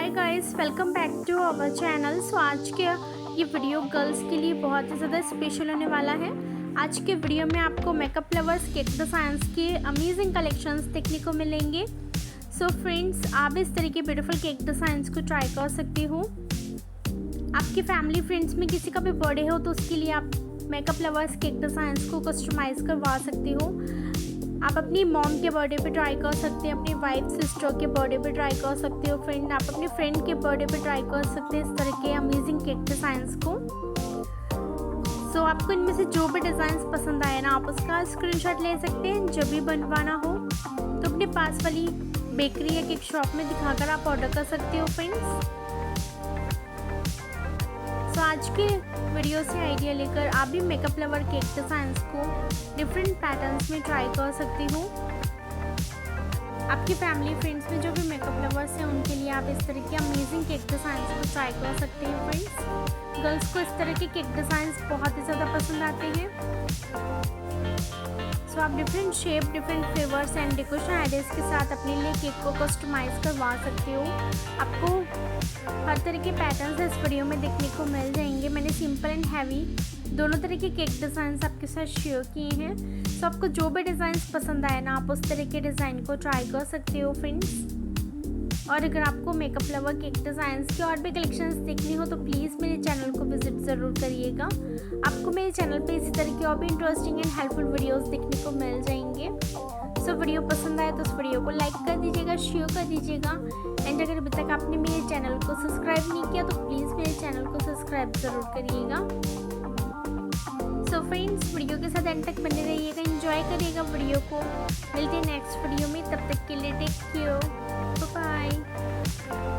Hi guys, welcome back to our channel. So आज के ये वीडियो गर्ल्स के लिए बहुत ही ज़्यादा स्पेशल होने वाला है। आज के वीडियो में आपको मेकअप लवर्स केक डिज़ाइंस के अमेजिंग कलेक्शंस देखने को मिलेंगे। सो फ्रेंड्स, आप इस तरह के ब्यूटीफुल केक डिज़ाइंस को ट्राई कर सकते हो। आपके फैमिली फ्रेंड्स में किसी का भी बर्थडे हो तो उसके लिए आप मेकअप लवर्स केक डिज़ाइंस को कस्टमाइज़ करवा सकते हो। आप अपनी मॉम के बर्थडे पे ट्राई कर सकते हैं, अपनी वाइफ सिस्टर के बर्थडे पे ट्राई कर सकते हो। फ्रेंड, आप अपने फ्रेंड के बर्थडे पे ट्राई कर सकते हैं इस तरह के अमेजिंग केक डिज़ाइंस को। सो आपको इनमें से जो भी डिज़ाइंस पसंद आए ना, आप उसका स्क्रीनशॉट ले सकते हैं। जब भी बनवाना हो तो अपने पास वाली बेकरी या केक शॉप में दिखाकर आप ऑर्डर कर सकते हो फ्रेंड्स। तो आज के वीडियो से आइडिया लेकर आप भी मेकअप लवर केक डिज़ाइंस को डिफरेंट पैटर्न्स में ट्राई कर सकती हो। आपकी फैमिली फ्रेंड्स में जो भी मेकअप लवर्स हैं उनके लिए आप इस तरह के अमेजिंग केक डिज़ाइंस को ट्राई कर सकते हैं फ्रेंड्स। गर्ल्स को इस तरह के केक डिज़ाइंस बहुत ही ज़्यादा पसंद आते हैं। सो आप different shape, different flavours and decoration ideas के साथ अपने लिए केक को कस्टमाइज़ करवा सकते हो। आपको हर तरह के पैटर्न्स इस वीडियो में देखने को मिल जाएंगे। मैंने सिंपल एंड हैवी दोनों तरह के केक डिज़ाइंस आपके साथ शेयर किए हैं। सो आपको जो भी डिज़ाइंस पसंद आए ना, आप उस तरह के डिज़ाइन को ट्राई कर सकते हो फ्रेंड्स। और अगर आपको मेकअप लवर केक डिज़ाइंस के और भी कलेक्शंस देखनी हो तो प्लीज़ मेरे चैनल को विजिट ज़रूर करिएगा। आपको मेरे चैनल पे इसी तरह के और भी इंटरेस्टिंग एंड हेल्पफुल वीडियोस देखने को मिल जाएंगे। सो वीडियो पसंद आए तो उस वीडियो को लाइक कर दीजिएगा, शेयर कर दीजिएगा। एंड अगर अभी तक आपने मेरे चैनल को सब्सक्राइब नहीं किया तो प्लीज़ मेरे चैनल को सब्सक्राइब ज़रूर करिएगा। सो फ्रेंड्स, वीडियो के साथ एंड तक बने रहिएगा, एंजॉय करिएगा वीडियो को। मिलते हैं नेक्स्ट वीडियो में, तब तक के लिए टेक केयर, बाय बाय।